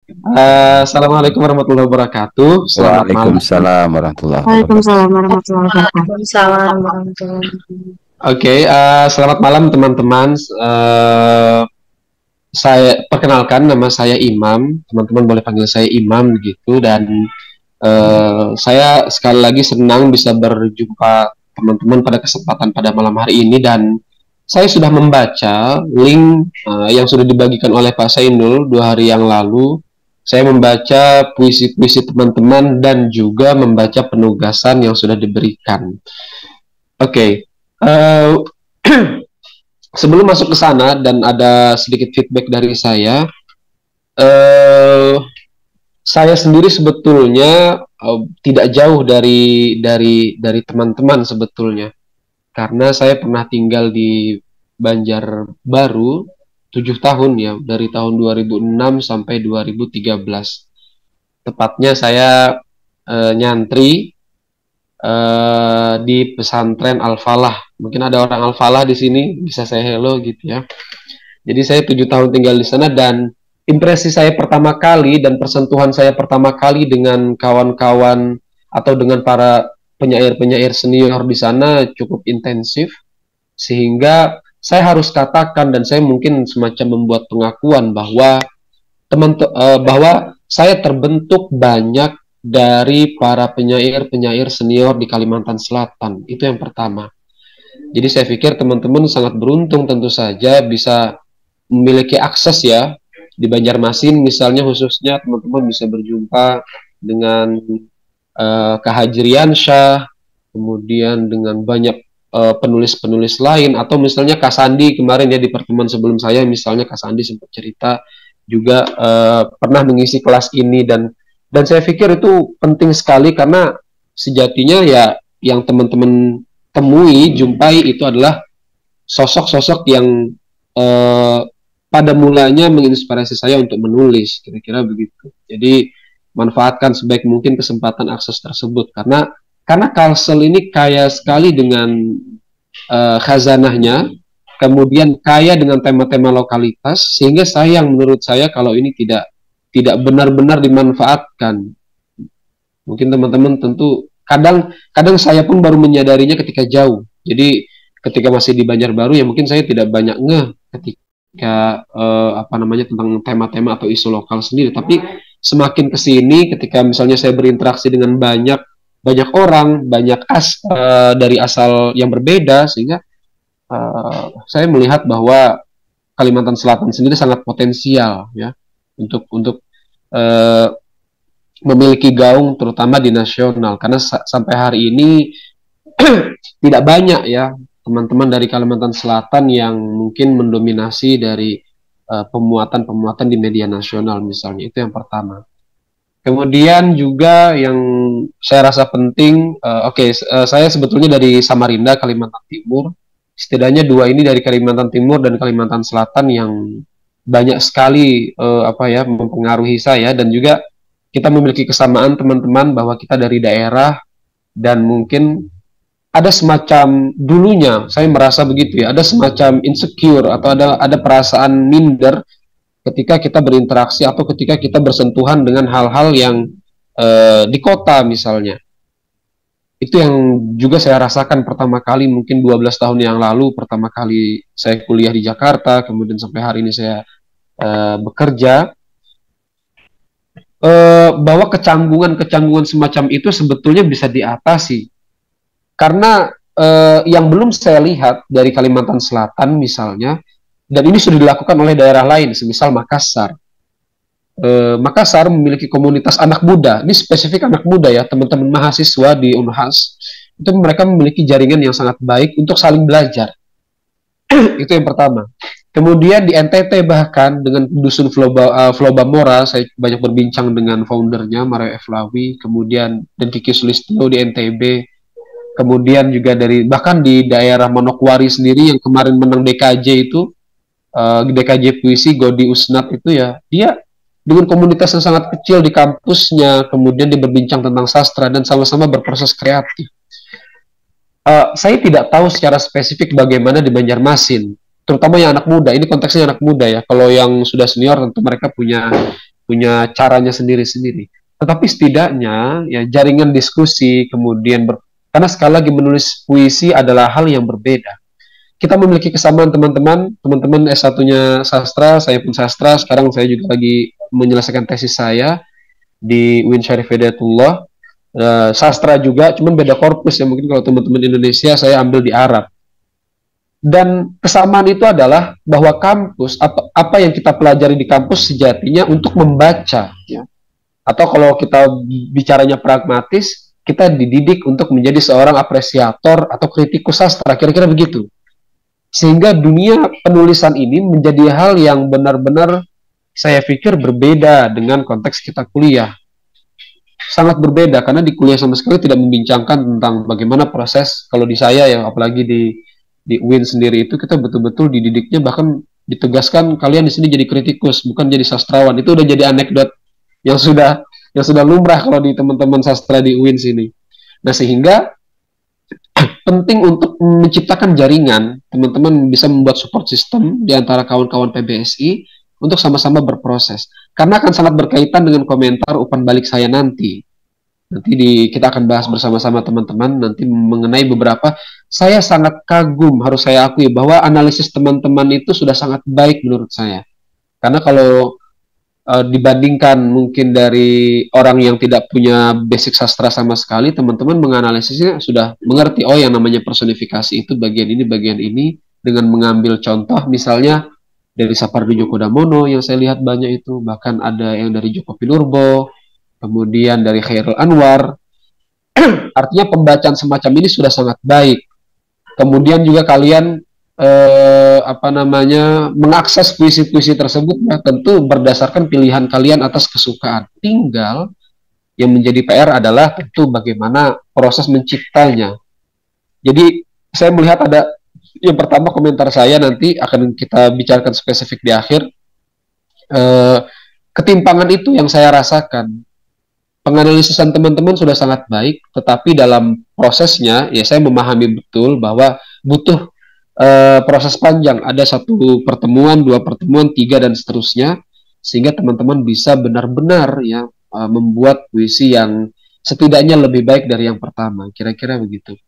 Assalamualaikum warahmatullahi wabarakatuh. Selamat malam. Waalaikumsalam warahmatullahi wabarakatuh. Waalaikumsalam warahmatullahi wabarakatuh. Waalaikumsalam warahmatullahi wabarakatuh. Oke, selamat malam teman-teman. Saya perkenalkan nama saya Imam. Teman-teman boleh panggil saya Imam gitu. Dan saya sekali lagi senang bisa berjumpa teman-teman pada kesempatan pada malam hari ini. Dan saya sudah membaca link yang sudah dibagikan oleh Pak Sainul 2 hari yang lalu. Saya membaca puisi-puisi teman-teman dan juga membaca penugasan yang sudah diberikan. Oke, uh, sebelum masuk ke sana dan ada sedikit feedback dari uh, saya sendiri sebetulnya tidak jauh dari teman-teman sebetulnya, karena saya pernah tinggal di Banjarbaru 7 tahun ya, dari tahun 2006 sampai 2013. Tepatnya saya nyantri di pesantren Al-Falah. Mungkin ada orang Al-Falah di sini, bisa saya hello gitu ya. Jadi saya 7 tahun tinggal di sana, dan impresi saya pertama kali dan persentuhan saya pertama kali dengan kawan-kawan atau dengan para penyair-penyair senior di sana cukup intensif, sehingga saya harus katakan dan saya mungkin semacam membuat pengakuan bahwa bahwa saya terbentuk banyak dari para penyair-penyair senior di Kalimantan Selatan. Itu yang pertama. Jadi saya pikir teman-teman sangat beruntung tentu saja bisa memiliki akses ya di Banjarmasin misalnya, khususnya teman-teman bisa berjumpa dengan Kak Hajrian Syah, kemudian dengan banyak penulis-penulis lain, atau misalnya Kak Sandi kemarin ya di pertemuan sebelum saya, misalnya Kak Sandi sempat cerita juga pernah mengisi kelas ini, dan saya pikir itu penting sekali karena sejatinya ya yang teman-teman temui, jumpai itu adalah sosok-sosok yang eh, pada mulanya menginspirasi saya untuk menulis, kira-kira begitu. Jadi manfaatkan sebaik mungkin kesempatan akses tersebut, karena Kalsel ini kaya sekali dengan khazanahnya, kemudian kaya dengan tema-tema lokalitas, sehingga sayang menurut saya kalau ini tidak benar-benar dimanfaatkan. Mungkin teman-teman tentu kadang saya pun baru menyadarinya ketika jauh. Jadi ketika masih di Banjarbaru ya mungkin saya tidak banyak ngeh ketika apa namanya tentang tema-tema atau isu lokal sendiri. Tapi semakin kesini ketika misalnya saya berinteraksi dengan banyak banyak orang, dari asal yang berbeda, sehingga saya melihat bahwa Kalimantan Selatan sendiri sangat potensial ya untuk uh, memiliki gaung terutama di nasional, karena sampai hari ini tidak banyak ya teman-teman dari Kalimantan Selatan yang mungkin mendominasi dari pemuatan-pemuatan di media nasional misalnya. Itu yang pertama. Kemudian juga yang saya rasa penting, saya sebetulnya dari Samarinda, Kalimantan Timur. Setidaknya dua ini dari Kalimantan Timur dan Kalimantan Selatan yang banyak sekali mempengaruhi saya, dan juga kita memiliki kesamaan teman-teman bahwa kita dari daerah, dan mungkin ada semacam dulunya saya merasa begitu ya, ada semacam insecure atau ada perasaan minder ketika kita berinteraksi atau ketika kita bersentuhan dengan hal-hal yang di kota misalnya. Itu yang juga saya rasakan pertama kali mungkin 12 tahun yang lalu, pertama kali saya kuliah di Jakarta, kemudian sampai hari ini saya bekerja, bahwa kecanggungan-kecanggungan semacam itu sebetulnya bisa diatasi. Karena yang belum saya lihat dari Kalimantan Selatan misalnya, dan ini sudah dilakukan oleh daerah lain, semisal Makassar. Makassar memiliki komunitas anak muda, ini spesifik anak muda ya, teman-teman mahasiswa di Unhas, itu mereka memiliki jaringan yang sangat baik untuk saling belajar. Itu yang pertama. Kemudian di NTT bahkan dengan dusun Flobamora, saya banyak berbincang dengan foundernya Mario Eflawi, kemudian dan Kiki Sulistyo di NTB, kemudian juga bahkan di daerah Manokwari sendiri yang kemarin menang DKJ itu, DKJ Puisi Godi Usnat itu ya, dia dengan komunitas yang sangat kecil di kampusnya, kemudian dia berbincang tentang sastra dan sama-sama berproses kreatif. Saya tidak tahu secara spesifik bagaimana di Banjarmasin, terutama yang anak muda. Ini konteksnya anak muda ya. Kalau yang sudah senior tentu mereka punya punya caranya sendiri-sendiri. Tetapi setidaknya ya jaringan diskusi kemudian karena sekali lagi menulis puisi adalah hal yang berbeda. Kita memiliki kesamaan teman-teman S1-nya sastra, saya pun sastra, sekarang saya juga lagi menyelesaikan tesis saya di UIN Syarif Hidayatullah, sastra juga, cuman beda korpus ya, mungkin kalau teman-teman Indonesia saya ambil di Arab. Dan kesamaan itu adalah bahwa kampus, apa yang kita pelajari di kampus sejatinya untuk membaca, ya. Atau kalau kita bicaranya pragmatis, kita dididik untuk menjadi seorang apresiator atau kritikus sastra, kira-kira begitu. Sehingga dunia penulisan ini menjadi hal yang benar-benar saya pikir berbeda dengan konteks kita kuliah. Sangat berbeda, karena di kuliah sama sekali tidak membincangkan tentang bagaimana proses, kalau di saya ya, apalagi di UIN sendiri itu kita betul-betul dididiknya, bahkan ditegaskan kalian di sini jadi kritikus, bukan jadi sastrawan. Itu udah jadi anekdot yang sudah lumrah kalau di teman-teman sastra di UIN sini. Nah, sehingga penting untuk menciptakan jaringan, teman-teman bisa membuat support system di antara kawan-kawan PBSI untuk sama-sama berproses. Karena akan sangat berkaitan dengan komentar umpan balik saya nanti. Kita akan bahas bersama-sama teman-teman nanti mengenai beberapa, saya sangat kagum, harus saya akui bahwa analisis teman-teman itu sudah sangat baik menurut saya. Karena kalau dibandingkan mungkin dari orang yang tidak punya basic sastra sama sekali, teman-teman menganalisisnya sudah mengerti, oh yang namanya personifikasi itu bagian ini, dengan mengambil contoh misalnya dari Sapardi Djoko Damono yang saya lihat banyak itu, bahkan ada yang dari Joko Pinurbo, kemudian dari Khairul Anwar. Artinya pembacaan semacam ini sudah sangat baik. Kemudian juga kalian mengakses puisi-puisi tersebut ya, tentu berdasarkan pilihan kalian atas kesukaan. Tinggal yang menjadi PR adalah tentu bagaimana proses menciptanya. Jadi saya melihat ada yang pertama, komentar saya nanti akan kita bicarakan spesifik di akhir. Ketimpangan itu yang saya rasakan. Penganalisisan teman-teman sudah sangat baik, tetapi dalam prosesnya ya saya memahami betul bahwa butuh proses panjang, ada 1 pertemuan, 2 pertemuan, 3 dan seterusnya, sehingga teman-teman bisa benar-benar ya membuat puisi yang setidaknya lebih baik dari yang pertama, kira-kira begitu.